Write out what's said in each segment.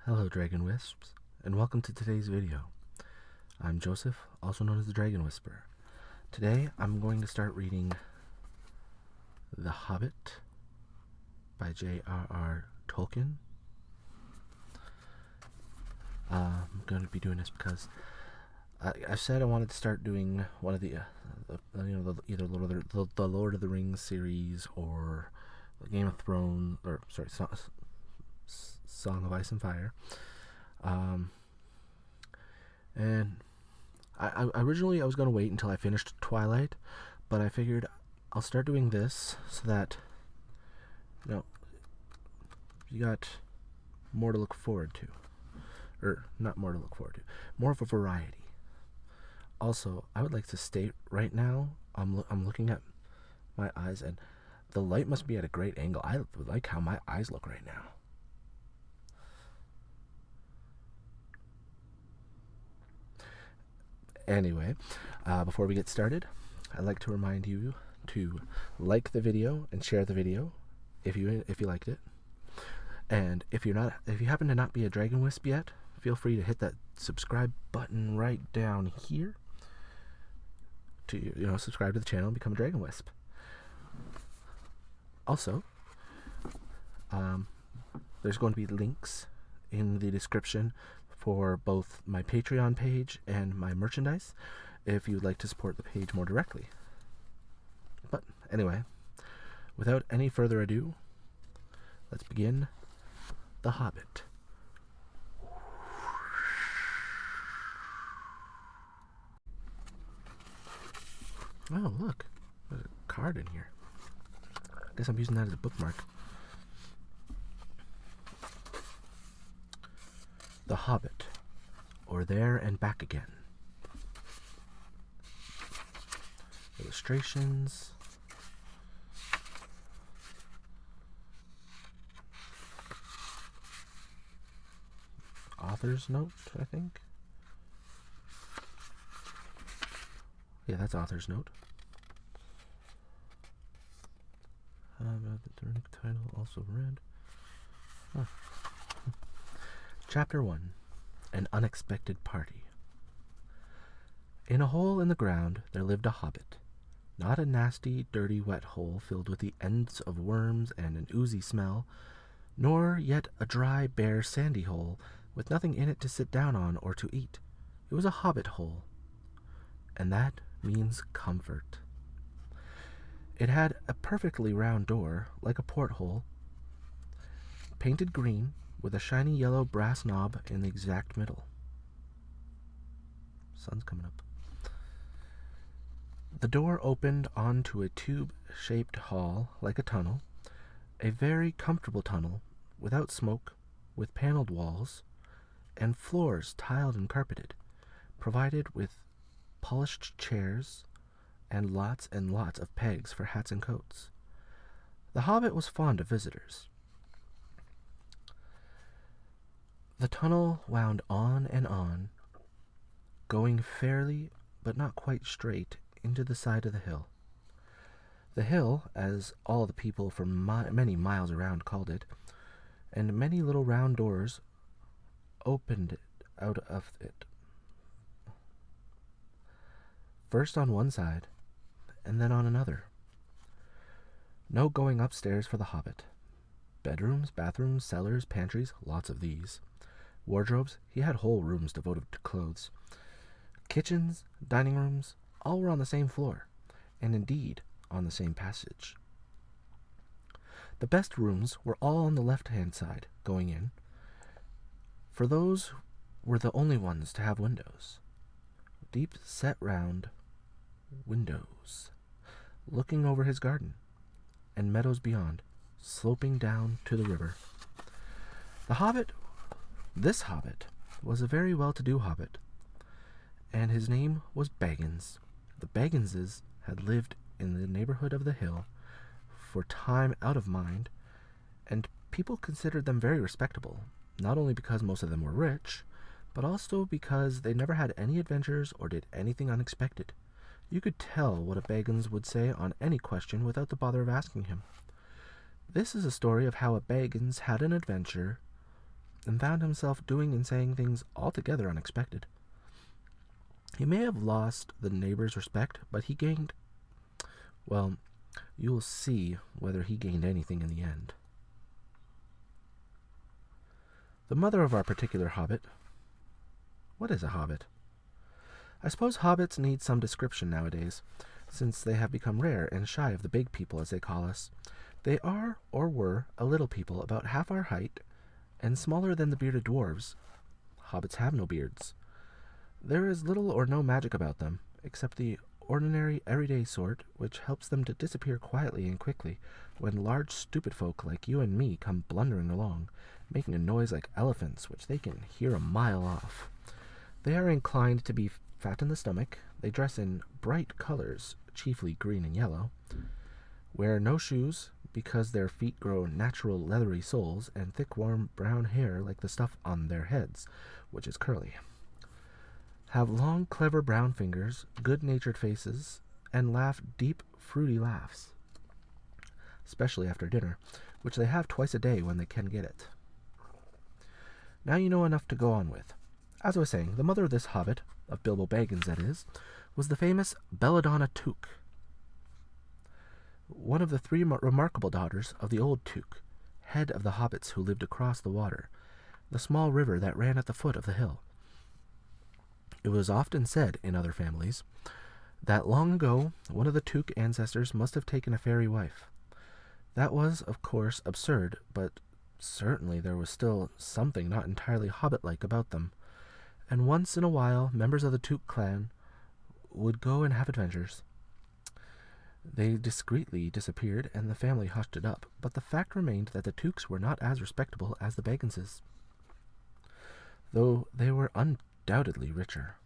Hello Dragon Wisps, and welcome to today's video. I'm Joseph, also known as the Dragon Whisperer. Today I'm going to start reading The Hobbit by J.R.R. Tolkien. I'm going to be doing this because I said I wanted to start doing one of either the Lord of the Rings series or the Game of Thrones, Song of Ice and Fire. And I originally I was going to wait until I finished Twilight, but I figured I'll start doing this so that you got more to look forward to. Or not more to look forward to, more of a variety. Also, I would like to state right now, I'm looking at my eyes and the light must be at a great angle. I like how my eyes look right now. Anyway, before we get started, I'd like to remind you to like the video and share the video if you liked it. And if you happen to not be a Dragon Wisp yet, feel free to hit that subscribe button right down here to subscribe to the channel and become a Dragon Wisp. Also, there's going to be links in the description for both my Patreon page and my merchandise if you'd like to support the page more directly. But anyway, without any further ado, let's begin The Hobbit. Oh, look, there's a card in here. I guess I'm using that as a bookmark. The Hobbit, or There and Back Again. Illustrations. Author's note, I think. Yeah, that's author's note. The tunic title also read. Huh. Chapter 1. An Unexpected Party. In a hole in the ground there lived a hobbit. Not a nasty, dirty, wet hole filled with the ends of worms and an oozy smell, nor yet a dry, bare, sandy hole with nothing in it to sit down on or to eat. It was a hobbit hole, and that means comfort. It had a perfectly round door, like a porthole, painted green, with a shiny yellow brass knob in the exact middle. Sun's coming up. The door opened onto a tube-shaped hall like a tunnel, a very comfortable tunnel, without smoke, with paneled walls, and floors tiled and carpeted, provided with polished chairs, and lots of pegs for hats and coats. The hobbit was fond of visitors. The tunnel wound on and on, going fairly but not quite straight into the side of the hill. The hill, as all the people for many miles around called it, and many little round doors opened out of it. First on one side, and then on another. No going upstairs for the hobbit. Bedrooms, bathrooms, cellars, pantries, lots of these. Wardrobes, he had whole rooms devoted to clothes. Kitchens, dining rooms, all were on the same floor, and indeed on the same passage. The best rooms were all on the left-hand side, going in, for those were the only ones to have windows. Deep set round windows, looking over his garden, and meadows beyond, sloping down to the river. This hobbit, was a very well-to-do hobbit, and his name was Baggins. The Bagginses had lived in the neighborhood of the hill for time out of mind, and people considered them very respectable, not only because most of them were rich, but also because they never had any adventures or did anything unexpected. You could tell what a Baggins would say on any question without the bother of asking him. This is a story of how a Baggins had an adventure and found himself doing and saying things altogether unexpected. He may have lost the neighbors' respect, but he gained, well, you'll see whether he gained anything in the end. The mother of our particular hobbit. What is a hobbit? I suppose hobbits need some description nowadays, since they have become rare and shy of the big people, as they call us. They are, or were, a little people about half our height, and smaller than the bearded dwarves. Hobbits have no beards. There is little or no magic about them, except the ordinary, everyday sort, which helps them to disappear quietly and quickly when large, stupid folk like you and me come blundering along, making a noise like elephants, which they can hear a mile off. They are inclined to be fat in the stomach. They dress in bright colors, chiefly green and yellow, wear no shoes, because their feet grow natural leathery soles, and thick warm brown hair like the stuff on their heads, which is curly. Have long, clever brown fingers, good-natured faces, and laugh deep, fruity laughs, especially after dinner, which they have twice a day when they can get it. Now you know enough to go on with. As I was saying, the mother of this hobbit, of Bilbo Baggins that is, was the famous Belladonna Took, one of the three remarkable daughters of the old Took, head of the hobbits who lived across the water, the small river that ran at the foot of the hill. It was often said in other families that long ago one of the Took ancestors must have taken a fairy wife. That was, of course, absurd, but certainly there was still something not entirely hobbit-like about them, and once in a while members of the Took clan would go and have adventures. They discreetly disappeared, and the family hushed it up, but the fact remained that the Tooks were not as respectable as the Bagginses, though they were undoubtedly richer.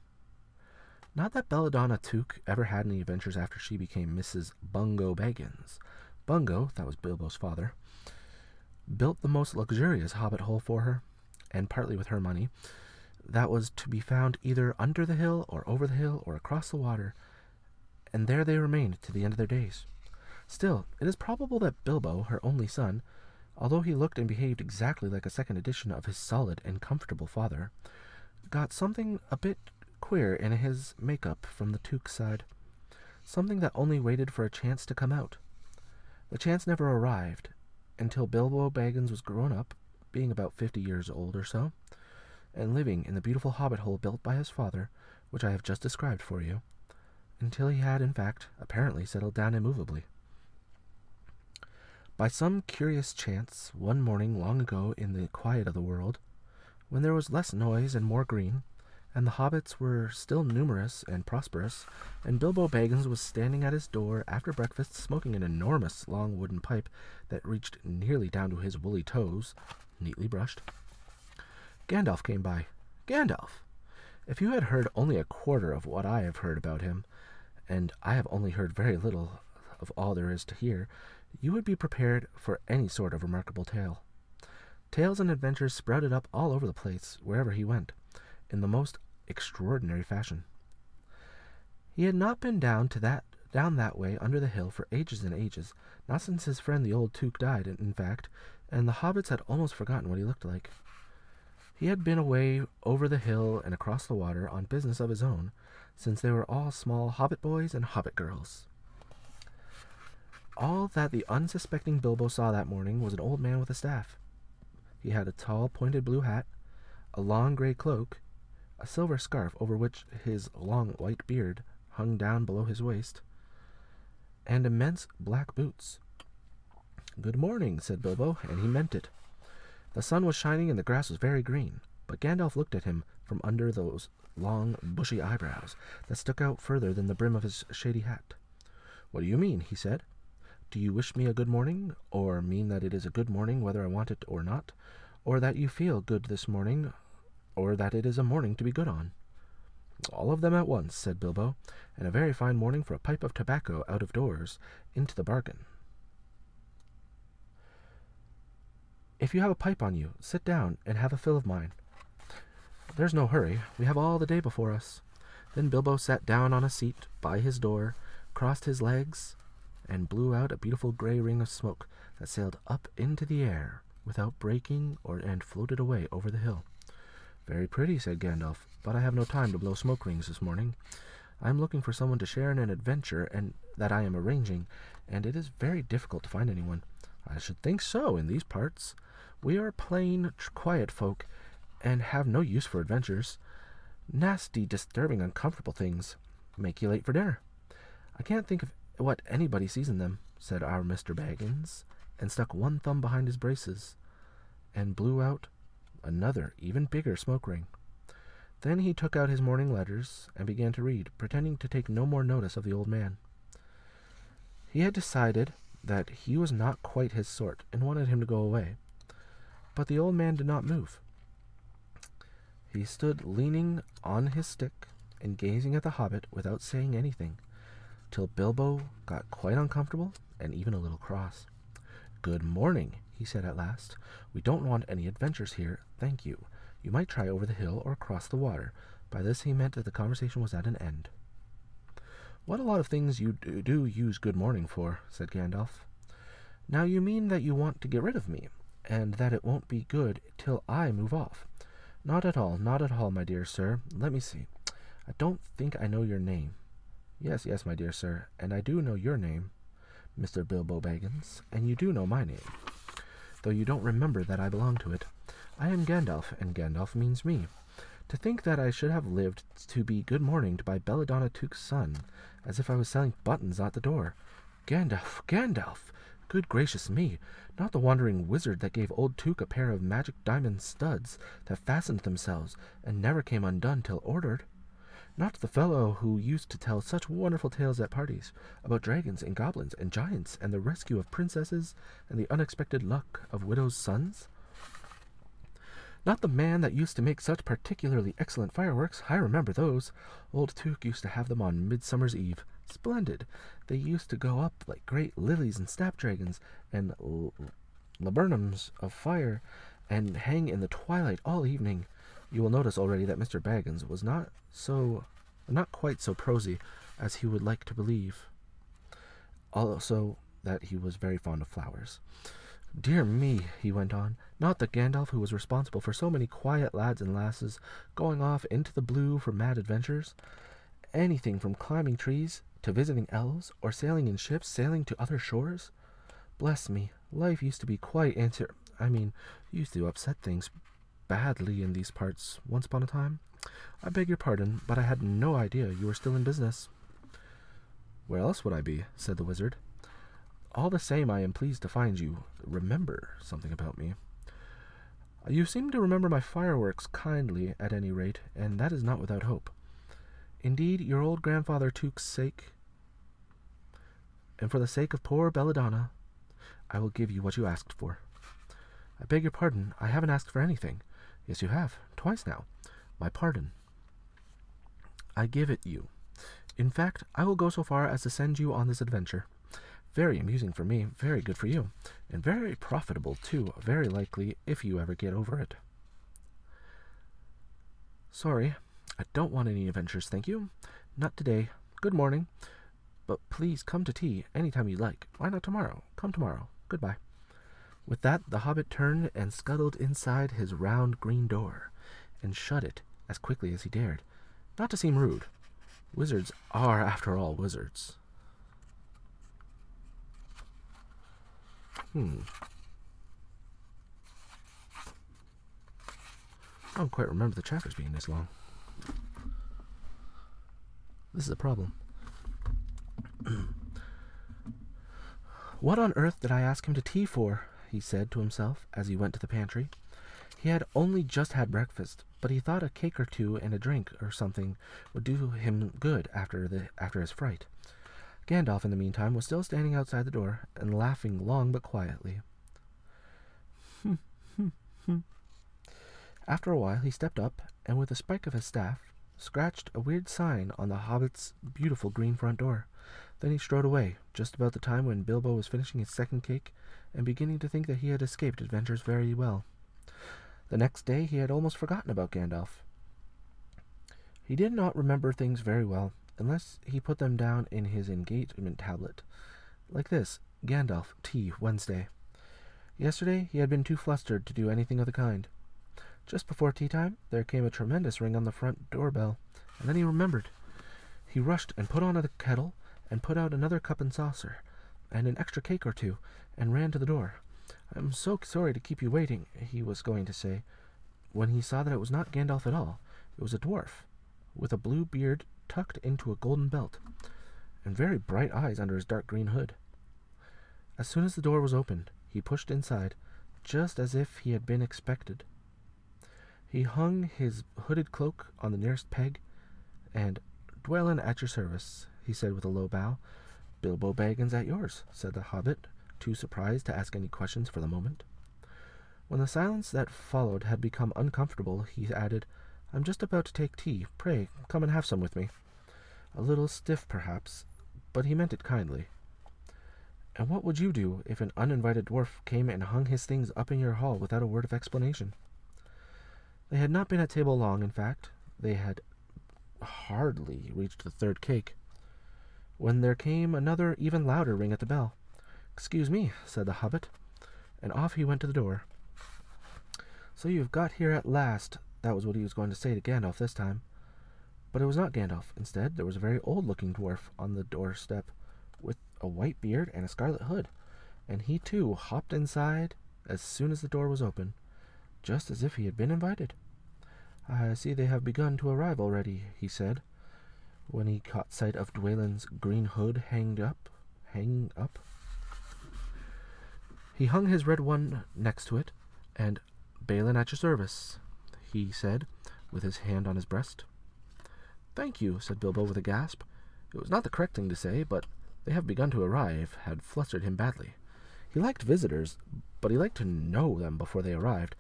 Not that Belladonna Took ever had any adventures after she became Mrs. Bungo Baggins. Bungo, that was Bilbo's father, built the most luxurious hobbit hole for her, and partly with her money, that was to be found either under the hill or over the hill or across the water, and there they remained to the end of their days. Still, it is probable that Bilbo, her only son, although he looked and behaved exactly like a second edition of his solid and comfortable father, got something a bit queer in his make-up from the Took side, something that only waited for a chance to come out. The chance never arrived, until Bilbo Baggins was grown up, being about 50 years old or so, and living in the beautiful hobbit hole built by his father, which I have just described for you, until he had, in fact, apparently settled down immovably. By some curious chance, one morning long ago in the quiet of the world, when there was less noise and more green, and the hobbits were still numerous and prosperous, and Bilbo Baggins was standing at his door after breakfast smoking an enormous long wooden pipe that reached nearly down to his woolly toes, neatly brushed, Gandalf came by. Gandalf! If you had heard only a quarter of what I have heard about him, and I have only heard very little of all there is to hear, you would be prepared for any sort of remarkable tale. Tales and adventures sprouted up all over the place, wherever he went, in the most extraordinary fashion. He had not been down that way under the hill for ages and ages, not since his friend the old Took died, in fact, and the hobbits had almost forgotten what he looked like. He had been away over the hill and across the water on business of his own, since they were all small hobbit boys and hobbit girls. All that the unsuspecting Bilbo saw that morning was an old man with a staff. He had a tall, pointed blue hat, a long gray cloak, a silver scarf over which his long white beard hung down below his waist, and immense black boots. "Good morning," said Bilbo, and he meant it. The sun was shining and the grass was very green, but Gandalf looked at him from under those long, bushy eyebrows that stuck out further than the brim of his shady hat. "What do you mean?" he said. "Do you wish me a good morning, or mean that it is a good morning whether I want it or not, or that you feel good this morning, or that it is a morning to be good on?" "All of them at once," said Bilbo, "and a very fine morning for a pipe of tobacco out of doors, into the bargain." "If you have a pipe on you, sit down and have a fill of mine. There's no hurry. We have all the day before us." Then Bilbo sat down on a seat by his door, crossed his legs, and blew out a beautiful gray ring of smoke that sailed up into the air without breaking and floated away over the hill. "Very pretty," said Gandalf, "but I have no time to blow smoke rings this morning. I am looking for someone to share in an adventure that I am arranging, and it is very difficult to find anyone." "I should think so, in these parts. We are plain, quiet folk, and have no use for adventures. Nasty, disturbing, uncomfortable things. Make you late for dinner. I can't think of what anybody sees in them," said our Mr. Baggins, and stuck one thumb behind his braces, and blew out another, even bigger smoke ring. Then he took out his morning letters and began to read, pretending to take no more notice of the old man. He had decided that he was not quite his sort, and wanted him to go away. But the old man did not move. He stood leaning on his stick and gazing at the hobbit without saying anything, till Bilbo got quite uncomfortable and even a little cross. "Good morning," he said at last. "We don't want any adventures here, thank you. You might try over the hill or across the water." By this he meant that the conversation was at an end. "What a lot of things you do use good morning for," said Gandalf. "Now you mean that you want to get rid of me, and that it won't be good till I move off." Not at all, my dear sir. Let me see. I don't think I know your name." Yes, my dear sir, and I do know your name, Mr. Bilbo Baggins, and you do know my name, though you don't remember that I belong to it. I am Gandalf, and Gandalf means me. To think that I should have lived to be good morninged by Belladonna Took's son, as if I was selling buttons at the door. Gandalf! Good gracious me! Not the wandering wizard that gave old Took a pair of magic diamond studs that fastened themselves and never came undone till ordered. Not the fellow who used to tell such wonderful tales at parties, about dragons and goblins and giants and the rescue of princesses and the unexpected luck of widows' sons. Not the man that used to make such particularly excellent fireworks. I remember those. Old Took used to have them on Midsummer's Eve. Splendid. They used to go up like great lilies and snapdragons and laburnums of fire, and hang in the twilight all evening. You will notice already that Mr. Baggins was not quite so prosy as he would like to believe. Also, that he was very fond of flowers. Dear me, he went on, not the Gandalf who was responsible for so many quiet lads and lasses going off into the blue for mad adventures. Anything from climbing trees to visiting elves, or sailing in ships, sailing to other shores. Bless me, life used to be quite used to upset things badly in these parts once upon a time. I beg your pardon, but I had no idea you were still in business." "Where else would I be?" said the wizard. "All the same, I am pleased to find you remember something about me. You seem to remember my fireworks kindly, at any rate, and that is not without hope. Indeed, your old grandfather Took's sake, and for the sake of poor Belladonna, I will give you what you asked for." "I beg your pardon, I haven't asked for anything." "Yes, you have, twice now. My pardon. I give it you. In fact, I will go so far as to send you on this adventure. Very amusing for me, very good for you, and very profitable, too, very likely, if you ever get over it." "Sorry, I don't want any adventures, thank you. Not today. Good morning. But please come to tea any time you like. Why not tomorrow? Come tomorrow. Goodbye." With that, the hobbit turned and scuttled inside his round green door, and shut it as quickly as he dared, not to seem rude. Wizards are, after all, wizards. I don't quite remember the chapters being this long. This is a problem. "What on earth did I ask him to tea for?" he said to himself as he went to the pantry. He had only just had breakfast, but he thought a cake or two and a drink or something would do him good after his fright. Gandalf, in the meantime, was still standing outside the door and laughing long but quietly. After a while he stepped up, and with the spike of his staff, scratched a weird sign on the hobbit's beautiful green front door. Then he strode away, just about the time when Bilbo was finishing his second cake and beginning to think that he had escaped adventures very well. The next day he had almost forgotten about Gandalf. He did not remember things very well, unless he put them down in his engagement tablet. Like this: Gandalf, tea, Wednesday. Yesterday he had been too flustered to do anything of the kind. Just before tea time there came a tremendous ring on the front door-bell, and then he remembered. He rushed and put on the kettle, and put out another cup and saucer, and an extra cake or two, and ran to the door. "I'm so sorry to keep you waiting," he was going to say, when he saw that it was not Gandalf at all. It was a dwarf, with a blue beard tucked into a golden belt, and very bright eyes under his dark green hood. As soon as the door was opened, he pushed inside, just as if he had been expected. He hung his hooded cloak on the nearest peg, and "Dwellin at your service," he said with a low bow. "Bilbo Baggins at yours," said the hobbit, too surprised to ask any questions for the moment. When the silence that followed had become uncomfortable, he added, "I'm just about to take tea. Pray, come and have some with me." A little stiff, perhaps, but he meant it kindly. "And what would you do if an uninvited dwarf came and hung his things up in your hall without a word of explanation?" They had not been at table long, in fact. They had hardly reached the third cake, when there came another even louder ring at the bell. "Excuse me," said the hobbit, and off he went to the door. "So you've got here at last," that was what he was going to say to Gandalf this time. But it was not Gandalf. Instead, there was a very old-looking dwarf on the doorstep, with a white beard and a scarlet hood, and he too hopped inside as soon as the door was open, just as if he had been invited. "I see they have begun to arrive already," he said, when he caught sight of Dwalin's green hood hanging up. He hung his red one next to it, and "Balin at your service," he said, with his hand on his breast. "Thank you," said Bilbo with a gasp. It was not the correct thing to say, but "they have begun to arrive" had flustered him badly. He liked visitors, but he liked to know them before they arrived,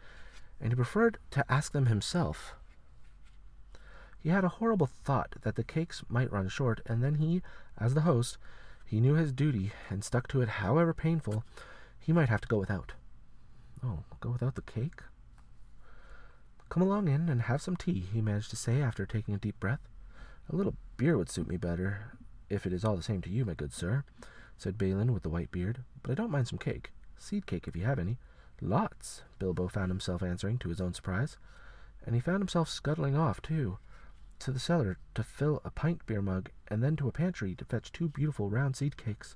and he preferred to ask them himself. He had a horrible thought that the cakes might run short, and then he, as the host, he knew his duty and stuck to it, however painful. He might have to go without. Oh, go without the cake? "Come along in and have some tea," he managed to say after taking a deep breath. "A little beer would suit me better, if it is all the same to you, my good sir," said Balin with the white beard. "But I don't mind some cake. Seed cake, if you have any." "Lots," Bilbo found himself answering, to his own surprise. And he found himself scuttling off, too, to the cellar to fill a pint beer mug, and then to a pantry to fetch 2 beautiful round seed cakes,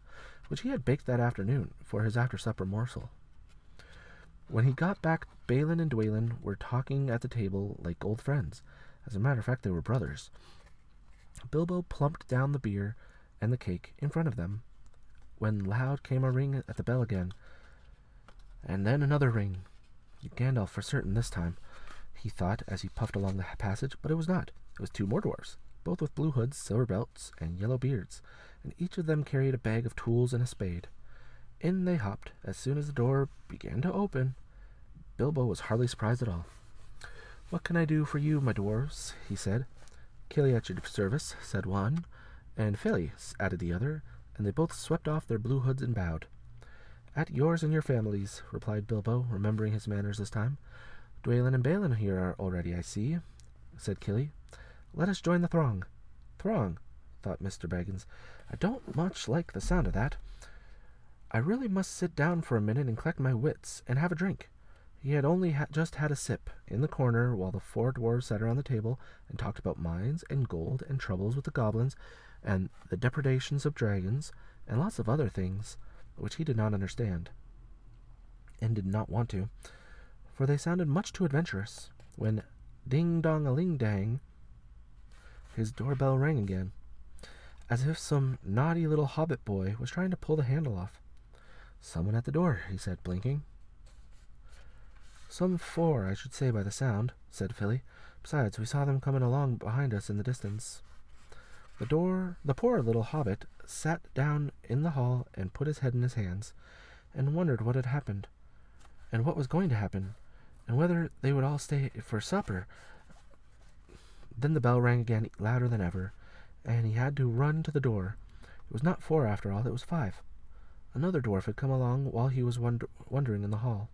which he had baked that afternoon for his after-supper morsel. When he got back, Balin and Dwalin were talking at the table like old friends. As a matter of fact, they were brothers. Bilbo plumped down the beer and the cake in front of them, when loud came a ring at the bell again, and then another ring. Gandalf for certain this time, he thought as he puffed along the passage, but it was not. It was 2 more dwarfs, both with blue hoods, silver belts, and yellow beards, and each of them carried a bag of tools and a spade. In they hopped as soon as the door began to open. Bilbo was hardly surprised at all. "What can I do for you, my dwarves?" he said. "Killy at your service," said one, and "Filly," added the other, and they both swept off their blue hoods and bowed. "At yours and your families," replied Bilbo, remembering his manners this time. "Dwalin and Balin here are already, I see," said Killy. "Let us join the throng." "Throng," thought Mr. Baggins. "I don't much like the sound of that. I really must sit down for a minute and collect my wits, and have a drink." He had only just had a sip, in the corner, while the 4 dwarves sat around the table and talked about mines and gold and troubles with the goblins and the depredations of dragons and lots of other things which he did not understand and did not want to, for they sounded much too adventurous, when ding-dong-a-ling-dang, his doorbell rang again, as if some naughty little hobbit boy was trying to pull the handle off. "Someone at the door," he said, blinking. "Some 4, I should say by the sound," said Filly. "Besides, we saw them coming along behind us in the distance." The poor little hobbit sat down in the hall and put his head in his hands, and wondered what had happened, and what was going to happen, and whether they would all stay for supper. Then the bell rang again, louder than ever, and he had to run to the door. It was not 4 after all, it was 5. Another dwarf had come along while he was wondering in the hall.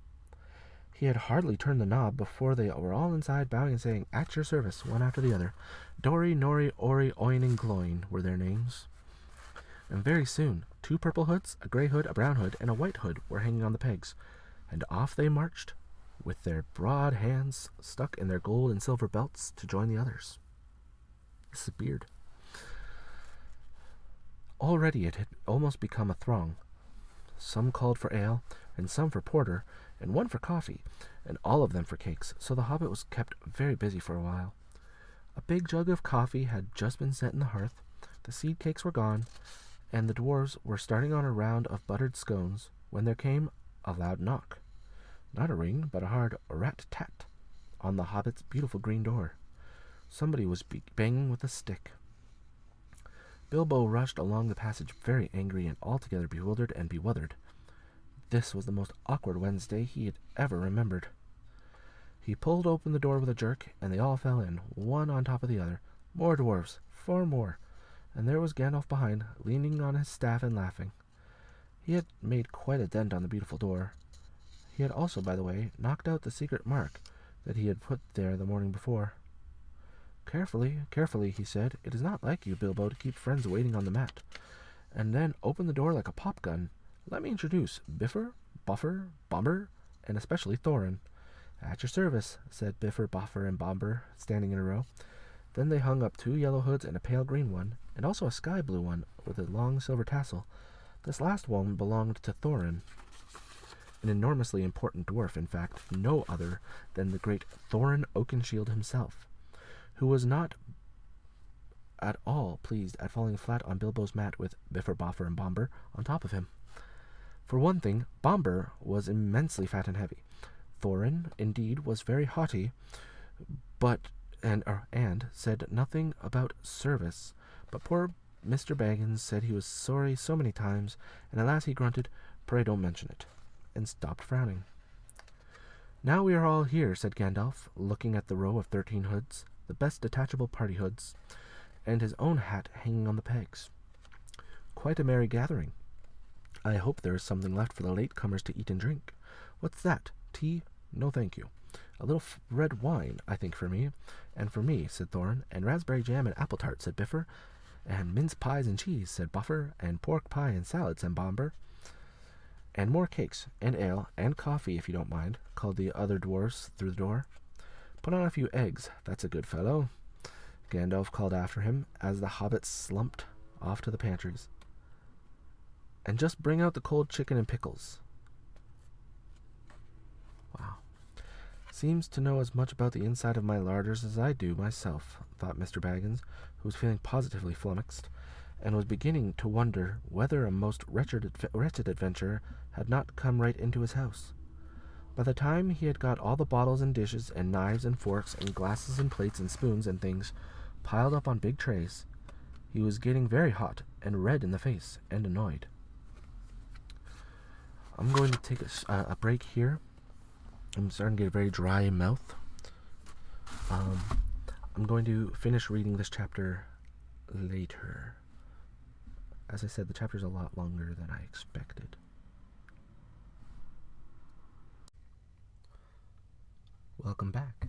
He had hardly turned the knob before they were all inside, bowing and saying, "At your service," one after the other. Dori, Nori, Ori, Oin, and Gloin were their names. And very soon 2 purple hoods, a grey hood, a brown hood, and a white hood were hanging on the pegs. and off they marched, with their broad hands stuck in their gold and silver belts to join the others. This is Beard. Already it had almost become a throng. Some called for ale, and some for porter, and one for coffee, and all of them for cakes, so the hobbit was kept very busy for a while. A big jug of coffee had just been set in the hearth, the seed cakes were gone, and the dwarves were starting on a round of buttered scones, when there came a loud knock. Not a ring, but a hard rat-tat on the hobbit's beautiful green door. Somebody was banging with a stick. Bilbo rushed along the passage very angry and altogether bewildered and beweathered. This was the most awkward Wednesday he had ever remembered. He pulled open the door with a jerk, and they all fell in, one on top of the other. More dwarfs, 4 more, and there was Gandalf behind, leaning on his staff and laughing. He had made quite a dent on the beautiful door. He had also, by the way, knocked out the secret mark that he had put there the morning before. Carefully, carefully, he said. It is not like you, Bilbo, to keep friends waiting on the mat. And then open the door like a pop gun. Let me introduce Bifur, Buffer, Bomber, and especially Thorin. At your service, said Bifur, Buffer, and Bomber, standing in a row. Then they hung up 2 yellow hoods and a pale green one, and also a sky blue one with a long silver tassel. This last one belonged to Thorin, an enormously important dwarf, in fact, no other than the great Thorin Oakenshield himself, who was not at all pleased at falling flat on Bilbo's mat with Bifur, Boffer, and Bomber on top of him. For one thing, Bomber was immensely fat and heavy. Thorin, indeed, was very haughty, and said nothing about service, but poor Mr. Baggins said he was sorry so many times, and at last he grunted, "Pray don't mention it," and stopped frowning. "Now we are all here," said Gandalf, looking at the row of 13 hoods, the best detachable party hoods, and his own hat hanging on the pegs. "Quite a merry gathering. I hope there is something left for the late-comers to eat and drink. What's that? Tea? No, thank you. A little red wine, I think, for me." "And for me," said Thorin. "And raspberry jam and apple tart," said Bifur. "And mince pies and cheese," said Buffer. "And pork pie and salad," said Bomber. "And more cakes, and ale, and coffee, if you don't mind," called the other dwarfs through the door. "Put on a few eggs, that's a good fellow," Gandalf called after him, as the hobbits slumped off to the pantries. "And just bring out the cold chicken and pickles." Wow. Seems to know as much about the inside of my larders as I do myself, thought Mr. Baggins, who was feeling positively flummoxed, and was beginning to wonder whether a most wretched adventure had not come right into his house. By the time he had got all the bottles and dishes and knives and forks and glasses and plates and spoons and things piled up on big trays, he was getting very hot and red in the face and annoyed. I'm going to take a break here. I'm starting to get a very dry mouth. I'm going to finish reading this chapter later. As I said, the chapter's a lot longer than I expected. Welcome back.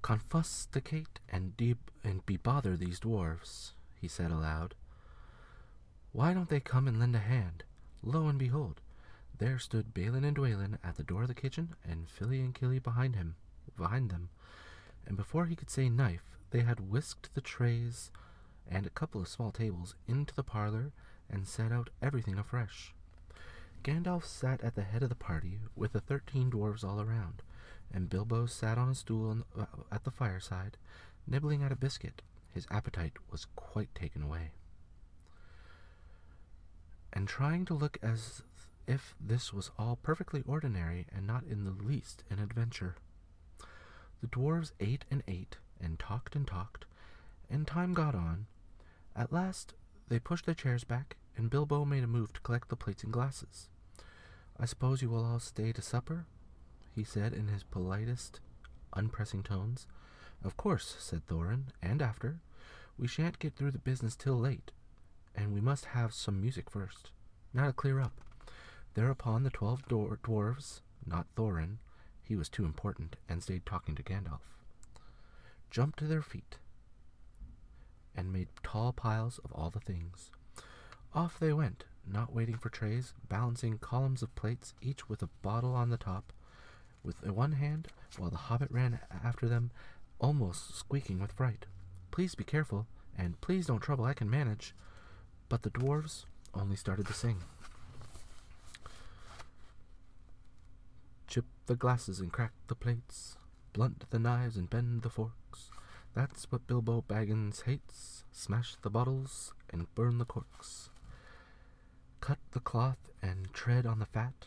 "Confusticate and bebother these dwarves," he said aloud. "Why don't they come and lend a hand? Lo and behold, there stood Balin and Dwalin at the door of the kitchen, and Fili and Kili behind them, and before he could say knife, they had whisked the trays and a couple of small tables into the parlor and set out everything afresh. Gandalf sat at the head of the party, with the 13 dwarves all around, and Bilbo sat on a stool at the fireside, nibbling at a biscuit. His appetite was quite taken away, and trying to look as if this was all perfectly ordinary and not in the least an adventure. The dwarves ate, and talked, and time got on. At last they pushed their chairs back, and Bilbo made a move to collect the plates and glasses. "I suppose you will all stay to supper?" he said in his politest, unpressing tones. "Of course," said Thorin, "and after. We shan't get through the business till late, and we must have some music first. Now to clear up." Thereupon the 12 dwarves, not Thorin, he was too important, and stayed talking to Gandalf, jumped to their feet, and made tall piles of all the things. Off they went, not waiting for trays, balancing columns of plates, each with a bottle on the top, with one hand, while the hobbit ran after them, almost squeaking with fright. "Please be careful, and please don't trouble, I can manage." But the dwarves only started to sing. Chip the glasses and crack the plates, blunt the knives and bend the forks. That's what Bilbo Baggins hates. Smash the bottles and burn the corks. Cut the cloth and tread on the fat.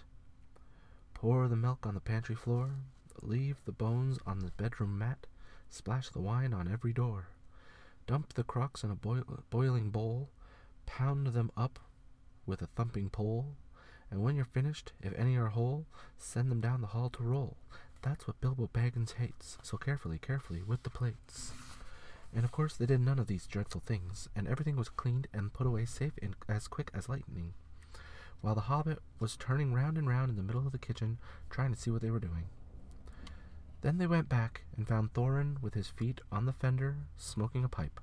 Pour the milk on the pantry floor. Leave the bones on the bedroom mat. Splash the wine on every door. Dump the crocks in a boiling bowl. Pound them up with a thumping pole. And when you're finished, if any are whole, send them down the hall to roll. That's what Bilbo Baggins hates, so carefully, carefully, with the plates. And of course they did none of these dreadful things, and everything was cleaned and put away safe and as quick as lightning, while the hobbit was turning round and round in the middle of the kitchen, trying to see what they were doing. Then they went back and found Thorin with his feet on the fender, smoking a pipe.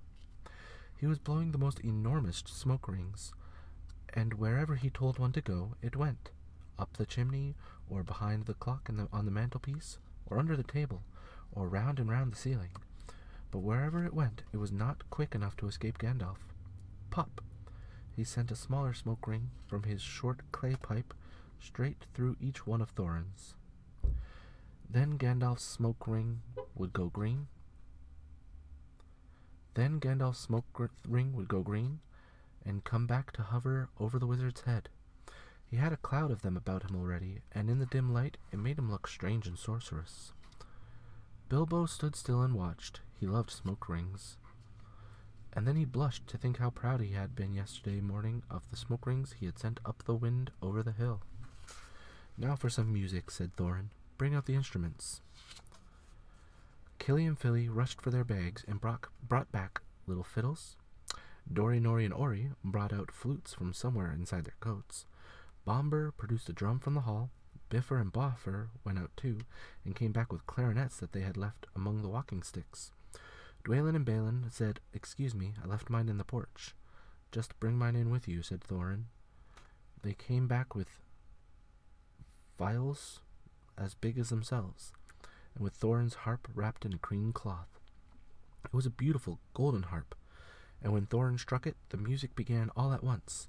He was blowing the most enormous smoke rings, and wherever he told one to go, it went, up the chimney, or behind the clock on the mantelpiece, or under the table, or round and round the ceiling. But wherever it went, it was not quick enough to escape Gandalf. Pop! He sent a smaller smoke ring from his short clay pipe straight through each one of Thorin's. Then Gandalf's smoke ring would go green. And come back to hover over the wizard's head. He had a cloud of them about him already, and in the dim light it made him look strange and sorcerous. Bilbo stood still and watched. He loved smoke rings. And then he blushed to think how proud he had been yesterday morning of the smoke rings he had sent up the wind over the hill. "Now for some music," said Thorin. "Bring out the instruments." Killy and Filly rushed for their bags and brought back little fiddles. Dori, Nori, and Ori brought out flutes from somewhere inside their coats. Bomber produced a drum from the hall. Biffer and Boffer went out too, and came back with clarinets that they had left among the walking sticks. Dwalin and Balin said, "Excuse me, I left mine in the porch." "Just bring mine in with you," said Thorin. They came back with vials as big as themselves, and with Thorin's harp wrapped in a green cloth. It was a beautiful golden harp, and when Thorin struck it, the music began all at once,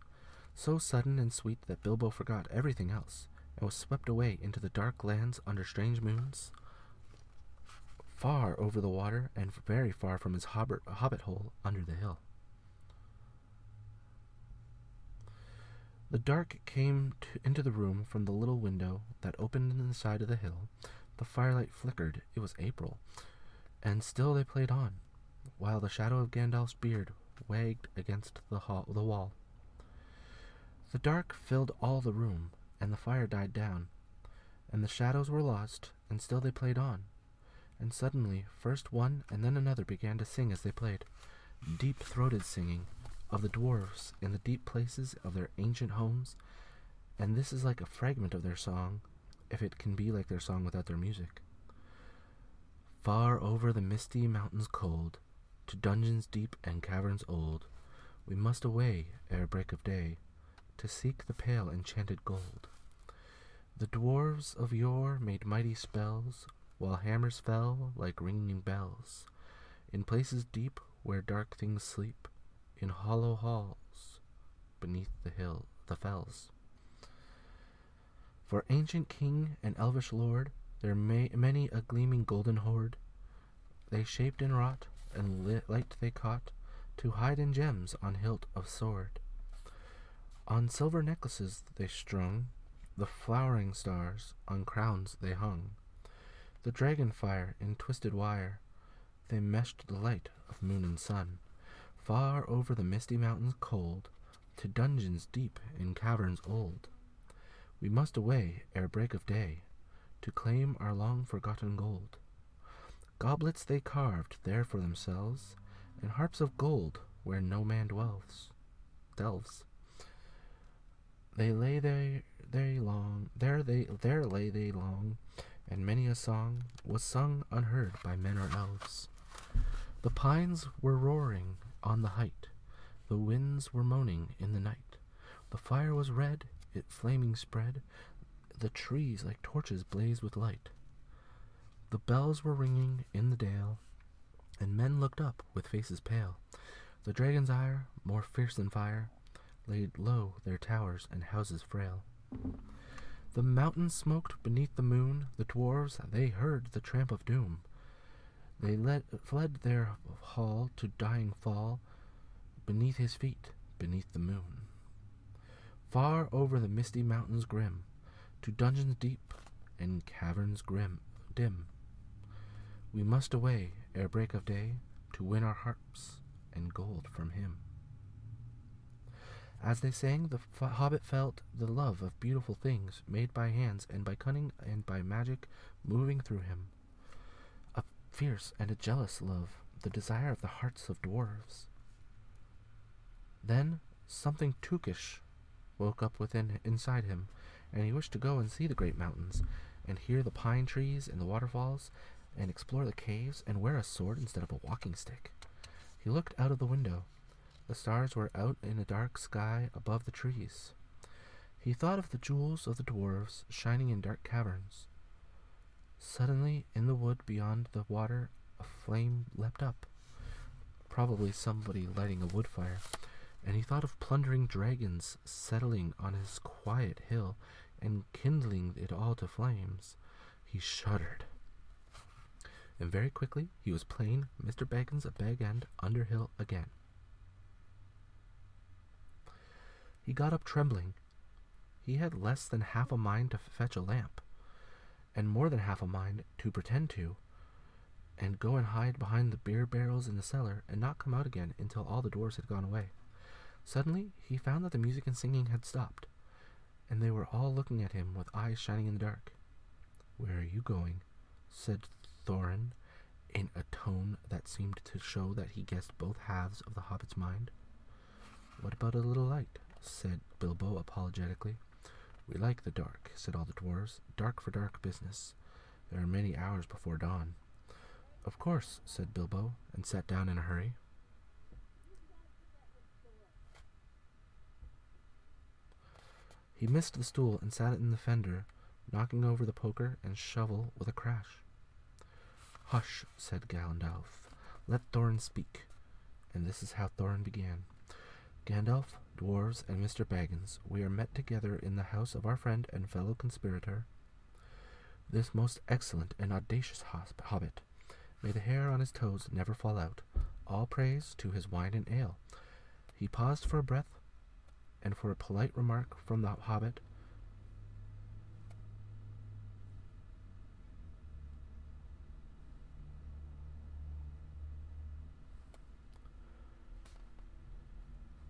so sudden and sweet that Bilbo forgot everything else, and was swept away into the dark lands under strange moons, far over the water and very far from his hobbit hole under the hill. The dark came into the room from the little window that opened in the side of the hill. The firelight flickered. It was April, and still they played on, while the shadow of Gandalf's beard wagged against the wall. The dark filled all the room, and the fire died down, and the shadows were lost, and still they played on. And suddenly, first one and then another began to sing as they played, deep-throated singing of the dwarves in the deep places of their ancient homes, and this is like a fragment of their song, if it can be like their song without their music. "Far over the misty mountains cold, to dungeons deep and caverns old, we must away ere break of day, to seek the pale enchanted gold. The dwarves of yore made mighty spells, while hammers fell like ringing bells, in places deep where dark things sleep, in hollow halls beneath the fells. For ancient king and elvish lord, there many a gleaming golden hoard, they shaped and wrought, and light they caught, to hide in gems on hilt of sword. On silver necklaces they strung, the flowering stars on crowns they hung. The dragon fire in twisted wire, they meshed the light of moon and sun, far over the misty mountains cold, to dungeons deep in caverns old. We must away ere break of day, to claim our long-forgotten gold. Goblets they carved there for themselves, and harps of gold where no man delves. There lay they long, and many a song was sung unheard by men or elves. The pines were roaring on the height, the winds were moaning in the night, The fire was red, it flaming spread, the trees like torches blazed with light. The bells were ringing in the dale, and men looked up with faces pale. The dragon's ire, more fierce than fire, laid low their towers and houses frail. The mountains smoked beneath the moon, the dwarves, they heard the tramp of doom. They fled their hall to dying fall, beneath his feet, beneath the moon. Far over the misty mountains grim, to dungeons deep and caverns dim. We must away ere break of day, to win our harps and gold from him. As they sang, the hobbit felt the love of beautiful things made by hands and by cunning and by magic moving through him. A fierce and a jealous love, the desire of the hearts of dwarves. Then something tookish woke up inside him, and he wished to go and see the great mountains, and hear the pine trees and the waterfalls, and explore the caves, and wear a sword instead of a walking stick. He looked out of the window. The stars were out in a dark sky above the trees. He thought of the jewels of the dwarves shining in dark caverns. Suddenly, in the wood beyond the water, a flame leapt up, probably somebody lighting a wood fire, and he thought of plundering dragons settling on his quiet hill and kindling it all to flames. He shuddered. And very quickly he was playing Mr. Baggins of Bag End Underhill again. He got up trembling. He had less than half a mind to fetch a lamp, and more than half a mind to pretend to, and go and hide behind the beer barrels in the cellar, and not come out again until all the dwarves had gone away. Suddenly he found that the music and singing had stopped, and they were all looking at him with eyes shining in the dark. "Where are you going?" said Thorin, in a tone that seemed to show that he guessed both halves of the hobbit's mind. "What about a little light?" said Bilbo apologetically. "We like the dark," said all the dwarves. "Dark for dark business. There are many hours before dawn." "Of course," said Bilbo, and sat down in a hurry. He missed the stool and sat in the fender, knocking over the poker and shovel with a crash. "Hush," said Gandalf. "Let Thorin speak." And this is how Thorin began. "Gandalf, dwarves, and Mr. Baggins, we are met together in the house of our friend and fellow conspirator, this most excellent and audacious hobbit. May the hair on his toes never fall out. All praise to his wine and ale." He paused for a breath, and for a polite remark from the hobbit.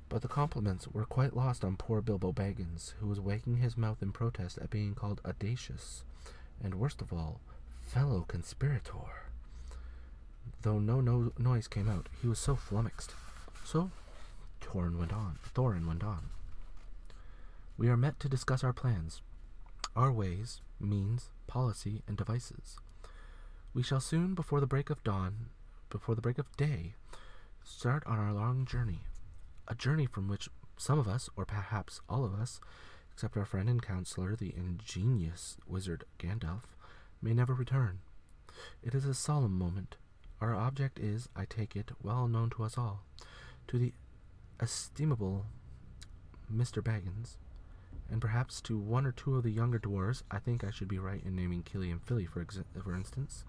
But the compliments were quite lost on poor Bilbo Baggins, who was wagging his mouth in protest at being called audacious, and worst of all, fellow conspirator. Though no noise came out, he was so flummoxed. So Thorin went on. "We are met to discuss our plans, our ways, means, policy, and devices. We shall soon, before the break of day, start on our long journey, a journey from which some of us, or perhaps all of us, except our friend and counselor, the ingenious wizard Gandalf, may never return. It is a solemn moment. Our object is, I take it, well known to us all. To the estimable Mr. Baggins, and perhaps to one or two of the younger dwarves, I think I should be right in naming Killy and Philly, for instance.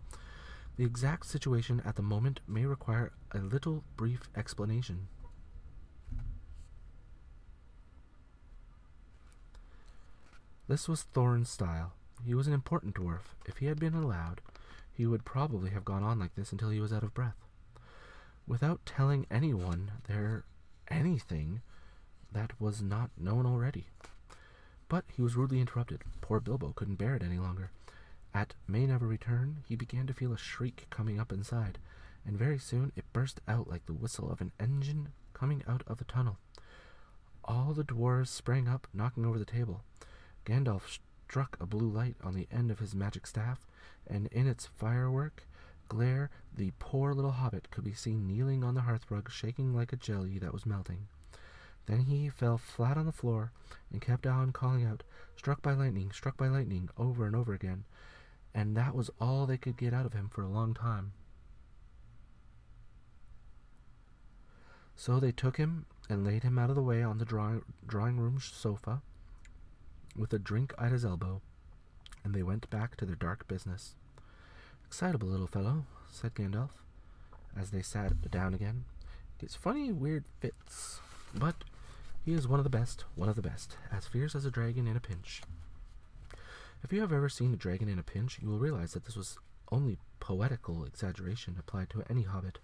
The exact situation at the moment may require a little brief explanation. This was Thorin's style. He was an important dwarf. If he had been allowed, he would probably have gone on like this until he was out of breath, without telling anyone anything that was not known already. But he was rudely interrupted. Poor Bilbo couldn't bear it any longer. At "may never return," he began to feel a shriek coming up inside, and very soon it burst out like the whistle of an engine coming out of a tunnel. All the dwarves sprang up, knocking over the table. Gandalf struck a blue light on the end of his magic staff, and in its firework glare the poor little hobbit could be seen kneeling on the hearthrug, shaking like a jelly that was melting. Then he fell flat on the floor and kept on calling out, struck by lightning, over and over again, and that was all they could get out of him for a long time. So they took him and laid him out of the way on the drawing room sofa with a drink at his elbow, and they went back to their dark business. "Excitable little fellow," said Gandalf, as they sat down again. "Gets funny, weird fits, but he is one of the best, as fierce as a dragon in a pinch." If you have ever seen a dragon in a pinch, you will realize that this was only poetical exaggeration applied to any hobbit,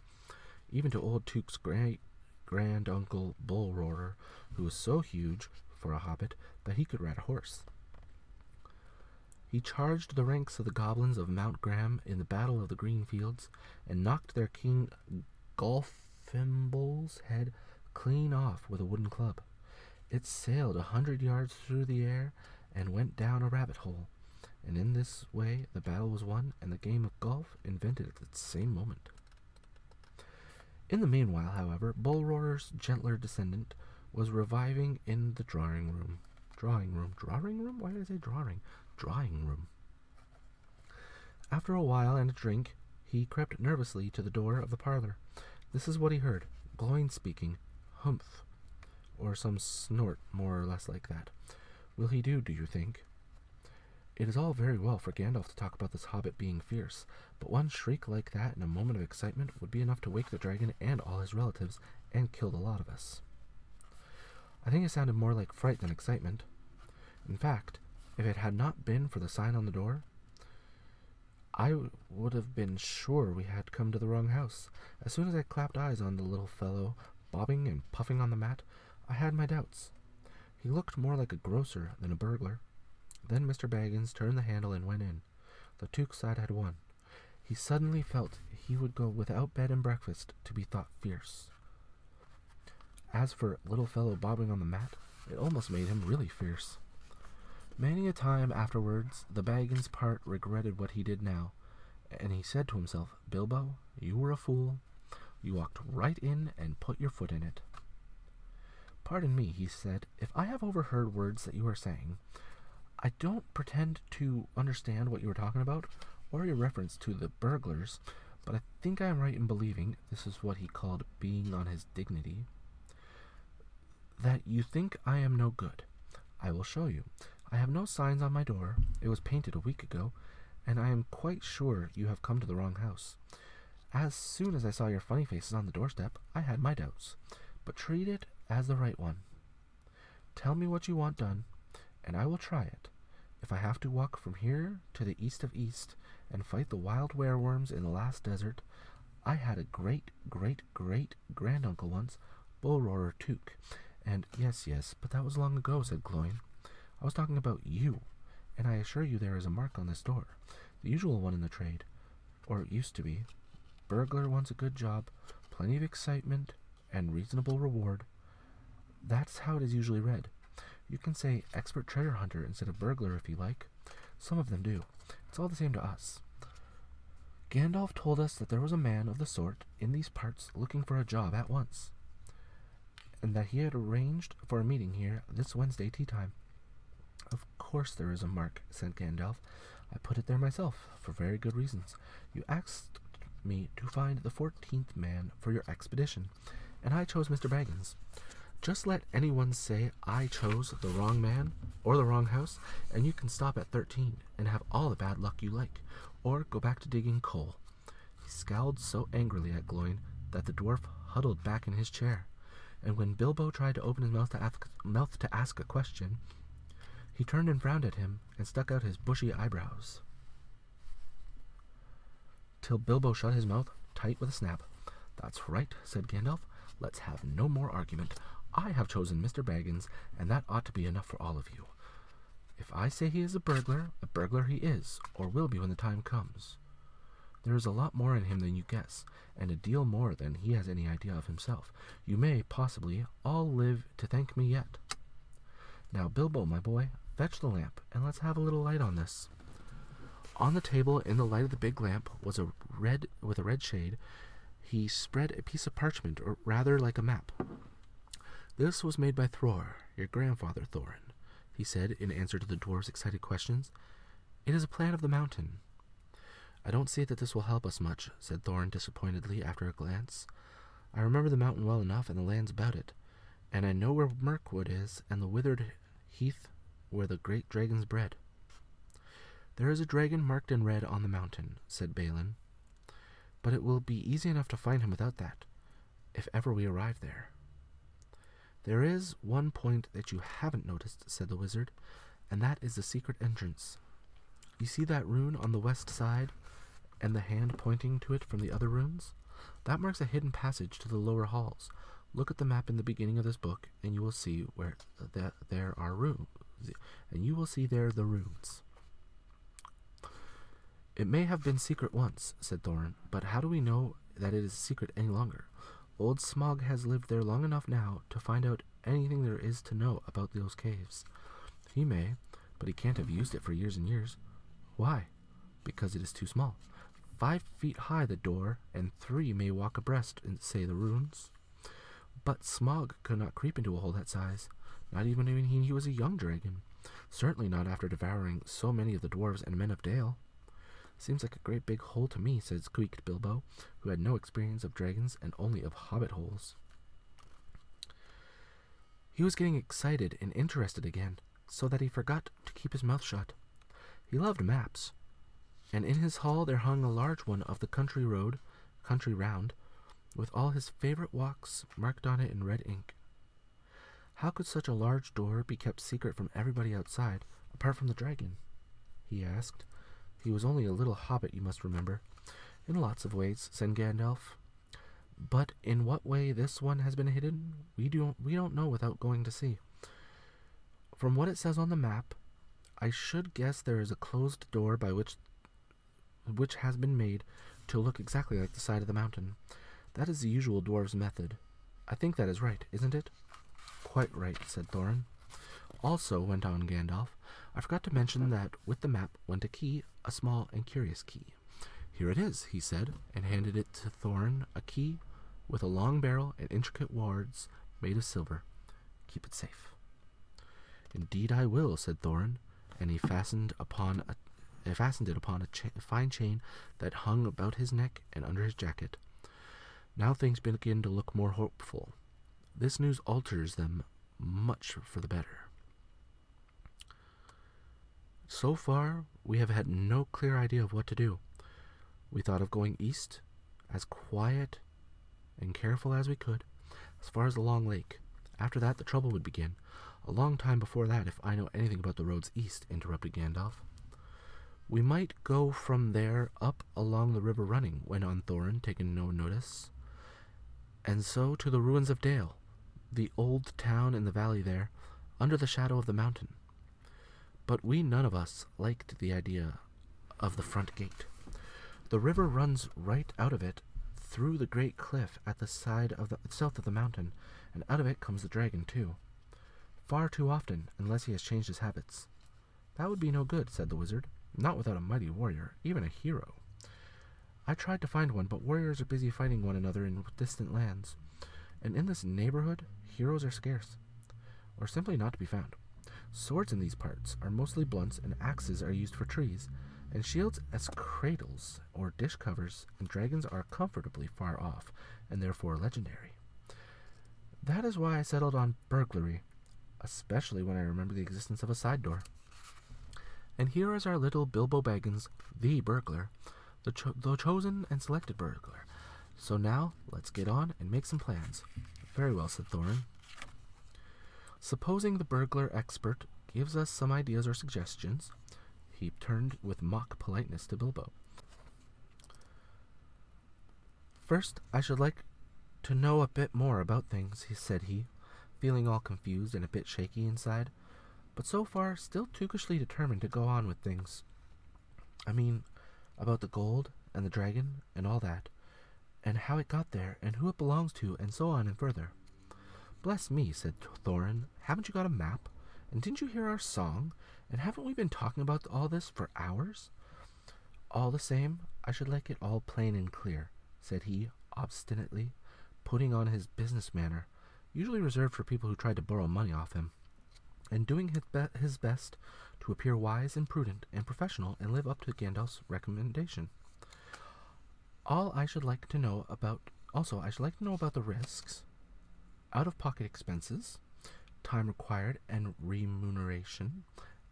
even to old Tuke's grand uncle Bull Roarer, who was so huge for a hobbit that he could ride a horse. He charged the ranks of the goblins of Mount Graham in the Battle of the Green Fields, and knocked their king Golfimble's head clean off with a wooden club. It sailed 100 yards through the air and went down a rabbit hole, and in this way the battle was won and the game of golf invented at the same moment. In the meanwhile, however, Bull Roarer's gentler descendant was reviving in the drawing room. Why did I say drawing? Drawing room. After a while and a drink, he crept nervously to the door of the parlor. This is what he heard. Gloin speaking. "Humph," or some snort more or less like that. "Will he do you think?" It is all very well for Gandalf to talk about this hobbit being fierce, but one shriek like that in a moment of excitement would be enough to wake the dragon and all his relatives and kill the lot of us. I think it sounded more like fright than excitement. In fact, if it had not been for the sign on the door, I would have been sure we had come to the wrong house. As soon as I clapped eyes on the little fellow bobbing and puffing on the mat, I had my doubts. He looked more like a grocer than a burglar. Then Mr. Baggins turned the handle and went in. The Took side had won. He suddenly felt he would go without bed and breakfast to be thought fierce. As for little fellow bobbing on the mat, it almost made him really fierce. Many a time afterwards, the Baggins part regretted what he did now, and he said to himself, "Bilbo, you were a fool. You walked right in and put your foot in it." "Pardon me," he said, "if I have overheard words that you are saying. I don't pretend to understand what you were talking about, or your reference to the burglars, but I think I am right in believing," this is what he called being on his dignity, "that you think I am no good. I will show you. I have no signs on my door. It was painted a week ago, and I am quite sure you have come to the wrong house. As soon as I saw your funny faces on the doorstep, I had my doubts, but treat it as the right one. Tell me what you want done, and I will try it. If I have to walk from here to the east of East and fight the wild werewolves in the last desert, I had a great-great-great-granduncle once, Bull Roarer Took, and yes, but that was long ago," said Gloin. "I was talking about you, and I assure you there is a mark on this door, the usual one in the trade, or it used to be. Burglar wants a good job, plenty of excitement, and reasonable reward. That's how it is usually read. You can say expert treasure hunter instead of burglar if you like. Some of them do. It's all the same to us. Gandalf told us that there was a man of the sort in these parts looking for a job at once, and that he had arranged for a meeting here this Wednesday tea time." "Of course there is a mark," said Gandalf. "I put it there myself, for very good reasons. You asked me to find the 14th man for your expedition, and I chose Mr. Baggins. Just let anyone say I chose the wrong man or the wrong house, and you can stop at 13 and have all the bad luck you like, or go back to digging coal." He scowled so angrily at Gloin that the dwarf huddled back in his chair, and when Bilbo tried to open his mouth to ask a question, he turned and frowned at him and stuck out his bushy eyebrows, till Bilbo shut his mouth tight with a snap. "That's right," said Gandalf. "Let's have no more argument. I have chosen Mr. Baggins, and that ought to be enough for all of you. If I say he is a burglar he is, or will be when the time comes. There is a lot more in him than you guess, and a deal more than he has any idea of himself. You may, possibly, all live to thank me yet. Now, Bilbo, my boy, fetch the lamp, and let's have a little light on this." On the table, in the light of the big lamp, was with a red shade. He spread a piece of parchment, or rather like a map. This was made by Thror, your grandfather Thorin, he said in answer to the dwarves' excited questions. It is a plan of the mountain. I don't see that this will help us much, said Thorin disappointedly after a glance. I remember the mountain well enough and the lands about it, and I know where Mirkwood is and the withered heath where the great dragons bred. There is a dragon marked in red on the mountain, said Balin, but it will be easy enough to find him without that, if ever we arrive there. There is one point that you haven't noticed, said the wizard, and that is the secret entrance. You see that rune on the west side, and the hand pointing to it from the other runes? That marks a hidden passage to the lower halls. Look at the map in the beginning of this book, and you will see where there are runes, and you will see there the runes. It may have been secret once, said Thorin, but how do we know that it is secret any longer? Old Smog has lived there long enough now to find out anything there is to know about those caves. He may, but he can't have used it for years and years. Why? Because it is too small. 5 feet high the door, and 3 may walk abreast, and say the runes. But Smog could not creep into a hole that size, not even when he was a young dragon. Certainly not after devouring so many of the dwarves and men of Dale. Seems like a great big hole to me, said squeaked Bilbo, who had no experience of dragons and only of hobbit holes. He was getting excited and interested again, so that he forgot to keep his mouth shut. He loved maps, and in his hall there hung a large one of the country round, with all his favorite walks marked on it in red ink. How could such a large door be kept secret from everybody outside, apart from the dragon? He asked. He was only a little hobbit, you must remember. In lots of ways, said Gandalf. But in what way this one has been hidden, we don't know without going to see. From what it says on the map, I should guess there is a closed door by which has been made to look exactly like the side of the mountain. That is the usual dwarves' method. I think that is right, isn't it? Quite right, said Thorin. Also, went on Gandalf, I forgot to mention that with the map went a key, a small and curious key. Here it is, he said, and handed it to Thorin, a key with a long barrel and intricate wards made of silver. Keep it safe. Indeed I will, said Thorin, and he fastened it upon a fine chain that hung about his neck and under his jacket. Now things begin to look more hopeful. This news alters them much for the better. So far, we have had no clear idea of what to do. We thought of going east, as quiet and careful as we could, as far as the Long Lake. After that, the trouble would begin. A long time before that, if I know anything about the roads east, interrupted Gandalf. We might go from there up along the river running, went on Thorin, taking no notice. And so to the ruins of Dale, the old town in the valley there, under the shadow of the mountain. But we none of us liked the idea of the front gate. The river runs right out of it through the great cliff at the side of the south of the mountain, and out of it comes the dragon too. Far too often, unless he has changed his habits. That would be no good, said the wizard. Not without a mighty warrior, even a hero. I tried to find one, but warriors are busy fighting one another in distant lands. And in this neighborhood, heroes are scarce, or simply not to be found. Swords in these parts are mostly blunts, and axes are used for trees, and shields as cradles or dish covers, and dragons are comfortably far off, and therefore legendary. That is why I settled on burglary, especially when I remember the existence of a side door. And here is our little Bilbo Baggins, the burglar, the chosen and selected burglar. So now, let's get on and make some plans. Very well, said Thorin. Supposing the burglar expert gives us some ideas or suggestions, he turned with mock politeness to Bilbo. First, I should like to know a bit more about things, said he, feeling all confused and a bit shaky inside, but so far still tookishly determined to go on with things. I mean, about the gold and the dragon and all that, and how it got there and who it belongs to, and so on and further. Bless me, said Thorin, haven't you got a map? And didn't you hear our song? And haven't we been talking about all this for hours? All the same, I should like it all plain and clear, said he, obstinately, putting on his business manner, usually reserved for people who tried to borrow money off him, and doing his best to appear wise and prudent and professional and live up to Gandalf's recommendation. I should like to know about the risks, out-of-pocket expenses, time required and remuneration,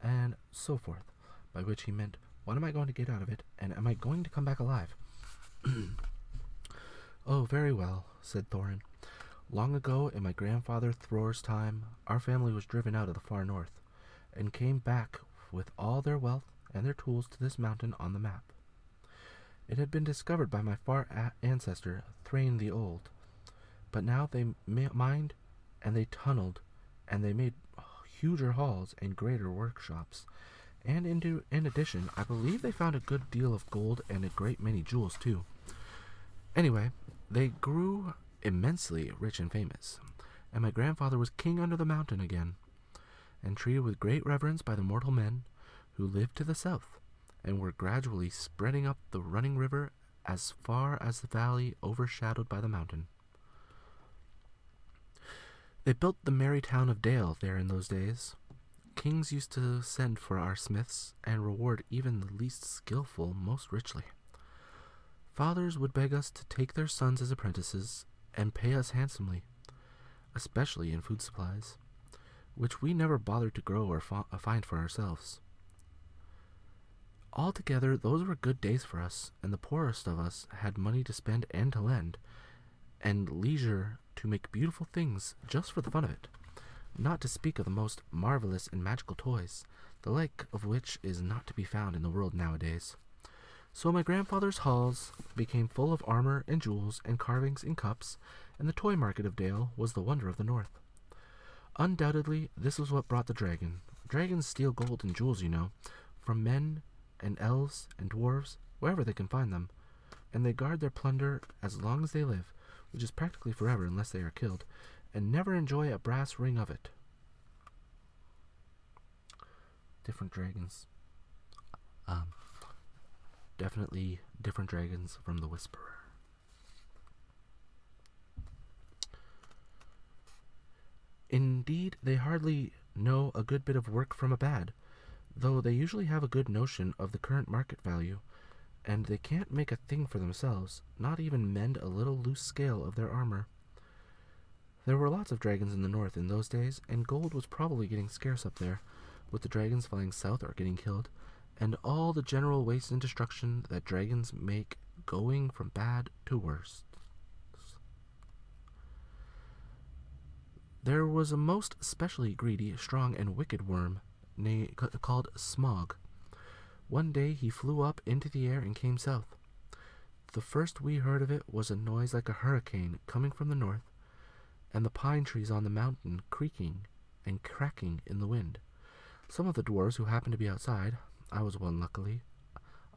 and so forth, by which he meant, what am I going to get out of it, and am I going to come back alive? Oh, very well, said Thorin. Long ago, in my grandfather Thror's time, our family was driven out of the far north, and came back with all their wealth and their tools to this mountain on the map. It had been discovered by my far ancestor, Thrain the Old, but now they mined and they tunneled, and they made huger halls and greater workshops, and in addition, I believe they found a good deal of gold and a great many jewels too. Anyway, they grew immensely rich and famous, and my grandfather was king under the mountain again, and treated with great reverence by the mortal men who lived to the south, and were gradually spreading up the running river as far as the valley overshadowed by the mountain. They built the merry town of Dale there in those days. Kings used to send for our smiths and reward even the least skillful most richly. Fathers would beg us to take their sons as apprentices and pay us handsomely, especially in food supplies, which we never bothered to grow or find for ourselves. Altogether, those were good days for us, and the poorest of us had money to spend and to lend, and leisure to make beautiful things just for the fun of it, not to speak of the most marvelous and magical toys, the like of which is not to be found in the world nowadays. So my grandfather's halls became full of armor and jewels and carvings and cups, and the toy market of Dale was the wonder of the north. Undoubtedly, this was what brought the dragon. Dragons steal gold and jewels, you know, from men and elves and dwarves, wherever they can find them, and they guard their plunder as long as they live, which is practically forever unless they are killed, and never enjoy a brass ring of it. Different dragons. Definitely different dragons from the Whisperer. Indeed, they hardly know a good bit of work from a bad, though they usually have a good notion of the current market value, and they can't make a thing for themselves, not even mend a little loose scale of their armor. There were lots of dragons in the north in those days, and gold was probably getting scarce up there, with the dragons flying south or getting killed, and all the general waste and destruction that dragons make going from bad to worse. There was a most especially greedy, strong, and wicked worm called Smog. One day he flew up into the air and came south. The first we heard of it was a noise like a hurricane coming from the north, and the pine trees on the mountain creaking and cracking in the wind. Some of the dwarves who happened to be outside, I was one luckily,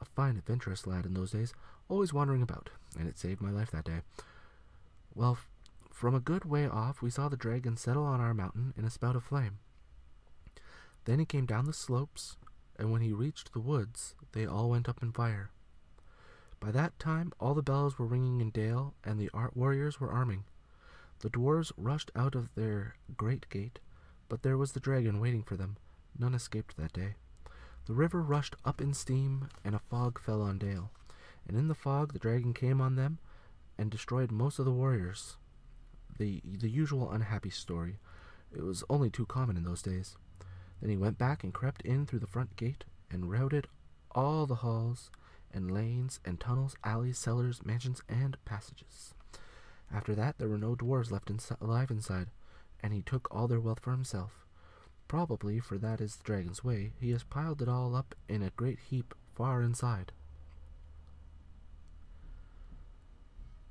a fine adventurous lad in those days, always wandering about, and it saved my life that day. Well, from a good way off we saw the dragon settle on our mountain in a spout of flame. Then he came down the slopes, and when he reached the woods, they all went up in fire. By that time all the bells were ringing in Dale, and the warriors were arming. The dwarves rushed out of their great gate, but there was the dragon waiting for them. None escaped that day. The river rushed up in steam, and a fog fell on Dale, and in the fog the dragon came on them and destroyed most of the warriors. The usual unhappy story. It was only too common in those days. Then he went back and crept in through the front gate and routed all the halls and lanes and tunnels, alleys, cellars, mansions, and passages. After that there were no dwarves left alive inside, and he took all their wealth for himself. Probably, for that is the dragon's way, he has piled it all up in a great heap far inside,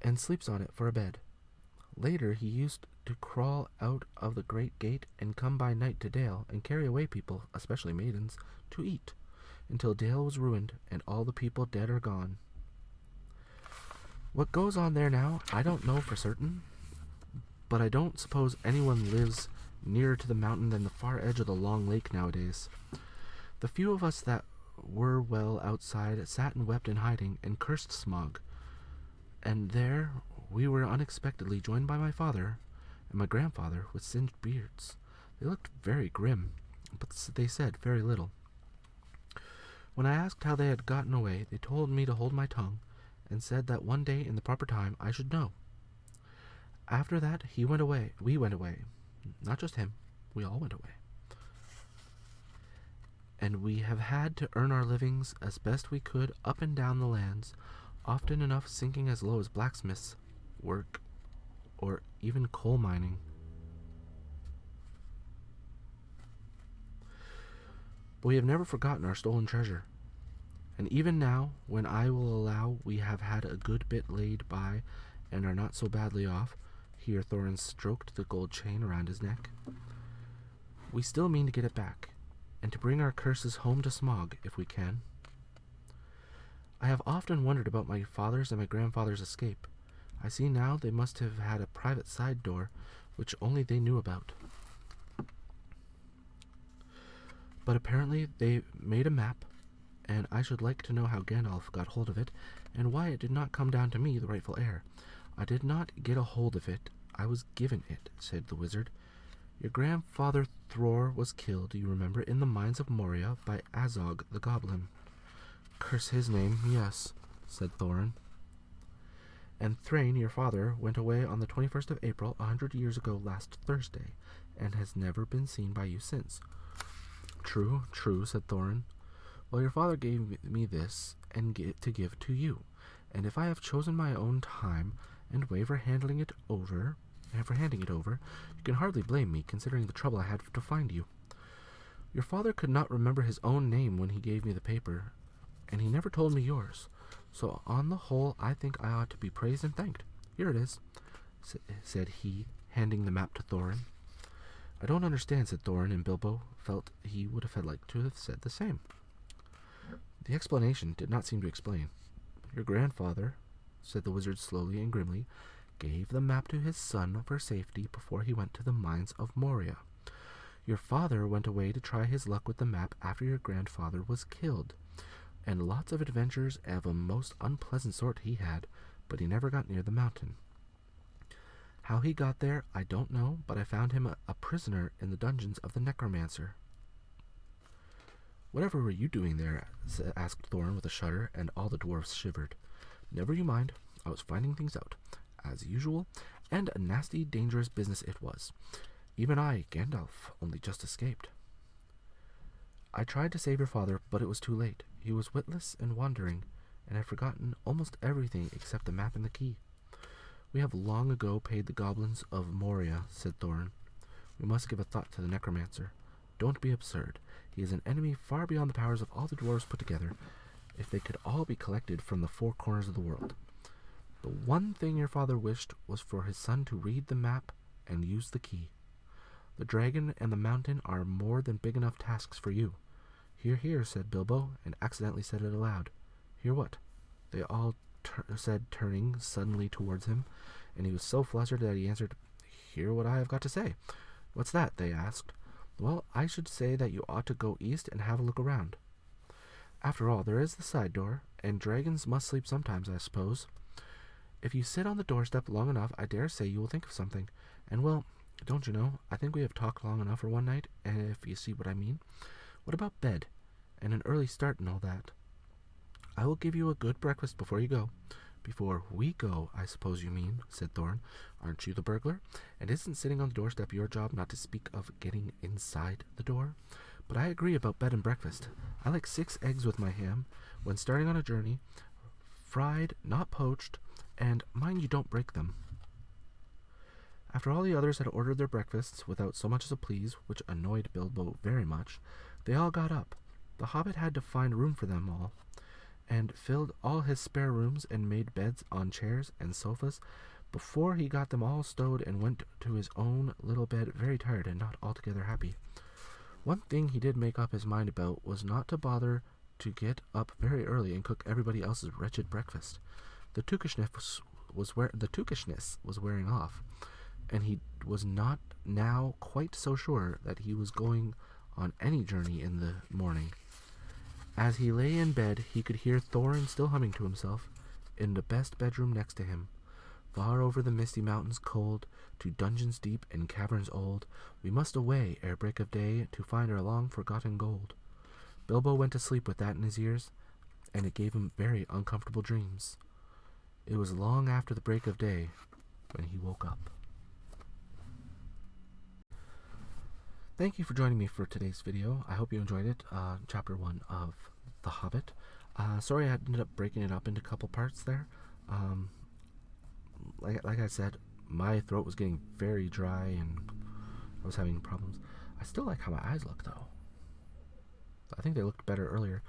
and sleeps on it for a bed. Later he used to crawl out of the great gate and come by night to Dale and carry away people, especially maidens, to eat, until Dale was ruined and all the people dead or gone. What goes on there now, I don't know for certain, but I don't suppose anyone lives nearer to the mountain than the far edge of the long lake nowadays. The few of us that were well outside sat and wept in hiding and cursed Smog, and there we were unexpectedly joined by my father and my grandfather with singed beards. They looked very grim, but they said very little. When I asked how they had gotten away, they told me to hold my tongue, and said that one day in the proper time I should know. After that we went away. Not just him, we all went away. And we have had to earn our livings as best we could up and down the lands, often enough sinking as low as blacksmith's work or even coal mining. But we have never forgotten our stolen treasure. And even now, when I will allow we have had a good bit laid by and are not so badly off, here Thorin stroked the gold chain around his neck, we still mean to get it back, and to bring our curses home to Smog if we can. I have often wondered about my father's and my grandfather's escape. I see now they must have had a private side door, which only they knew about. But apparently they made a map, and I should like to know how Gandalf got hold of it, and why it did not come down to me, the rightful heir. I did not get a hold of it, I was given it, said the wizard. Your grandfather Thror was killed, you remember, in the mines of Moria by Azog the goblin. Curse his name, yes, said Thorin. And Thrain, your father, went away on the 21st of April, 100 years ago last Thursday, and has never been seen by you since. True, said Thorin. Well, your father gave me this to give to you, and if I have chosen my own time and way for handing it over, you can hardly blame me, considering the trouble I had to find you. Your father could not remember his own name when he gave me the paper, and he never told me yours. So on the whole, I think I ought to be praised and thanked. Here it is, said he, handing the map to Thorin. I don't understand, said Thorin, and Bilbo felt he would have liked to have said the same. The explanation did not seem to explain. Your grandfather, said the wizard slowly and grimly, gave the map to his son for safety before he went to the mines of Moria. Your father went away to try his luck with the map after your grandfather was killed, and lots of adventures of a most unpleasant sort he had, but he never got near the mountain. How he got there, I don't know, but I found him a prisoner in the dungeons of the necromancer. Whatever were you doing there? Asked Thorin with a shudder, and all the dwarfs shivered. Never you mind, I was finding things out, as usual, and a nasty, dangerous business it was. Even I, Gandalf, only just escaped. I tried to save your father, but it was too late. He was witless and wandering, and had forgotten almost everything except the map and the key. We have long ago paid the goblins of Moria, said Thorin. We must give a thought to the necromancer. Don't be absurd. He is an enemy far beyond the powers of all the dwarves put together, if they could all be collected from the four corners of the world. The one thing your father wished was for his son to read the map and use the key. The dragon and the mountain are more than big enough tasks for you. Hear, hear, said Bilbo, and accidentally said it aloud. Hear what? They all said, turning suddenly towards him, and he was so flustered that he answered, Hear what I have got to say. What's that? They asked. Well, I should say that you ought to go east and have a look around. After all, there is the side door, and dragons must sleep sometimes, I suppose. If you sit on the doorstep long enough, I dare say you will think of something. And, well, don't you know, I think we have talked long enough for one night, and if you see what I mean. What about bed, and an early start and all that? I will give you a good breakfast before you go. Before we go, I suppose you mean, said Thorin. Aren't you the burglar? And isn't sitting on the doorstep your job, not to speak of getting inside the door? But I agree about bed and breakfast. I like 6 eggs with my ham, when starting on a journey, fried, not poached, and mind you don't break them. After all the others had ordered their breakfasts without so much as a please, which annoyed Bilbo very much, they all got up. The Hobbit had to find room for them all, and filled all his spare rooms and made beds on chairs and sofas before he got them all stowed and went to his own little bed very tired and not altogether happy. One thing he did make up his mind about was not to bother to get up very early and cook everybody else's wretched breakfast. The tookishness was wearing off, and he was not now quite so sure that he was going on any journey in the morning. As he lay in bed, he could hear Thorin still humming to himself in the best bedroom next to him. Far over the misty mountains cold, to dungeons deep and caverns old, we must away ere break of day to find our long-forgotten gold. Bilbo went to sleep with that in his ears, and it gave him very uncomfortable dreams. It was long after the break of day when he woke up. Thank you for joining me for today's video. I hope you enjoyed it. Chapter 1 of The Hobbit. Sorry I ended up breaking it up into a couple parts there. Like I said, my throat was getting very dry and I was having problems. I still like how my eyes look though. I think they looked better earlier.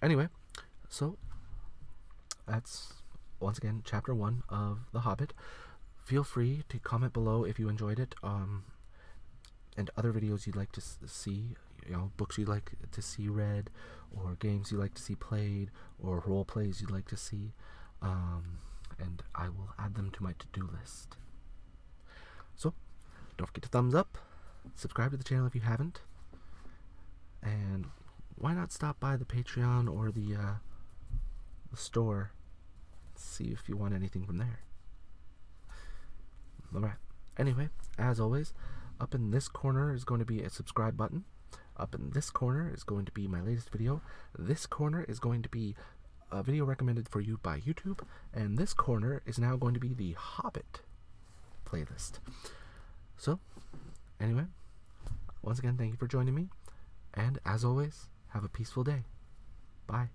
Anyway, so that's once again chapter 1 of The Hobbit. Feel free to comment below if you enjoyed it, and other videos you'd like to see, books you'd like to see read, or games you'd like to see played, or role plays you'd like to see, and I will add them to my to-do list. So, don't forget to thumbs up, subscribe to the channel if you haven't, and why not stop by the Patreon or the store, see if you want anything from there. Alright, anyway, as always, up in this corner is going to be a subscribe button. Up in this corner is going to be my latest video. This corner is going to be a video recommended for you by YouTube. And this corner is now going to be the Hobbit playlist. So, anyway, once again, thank you for joining me. And as always, have a peaceful day. Bye.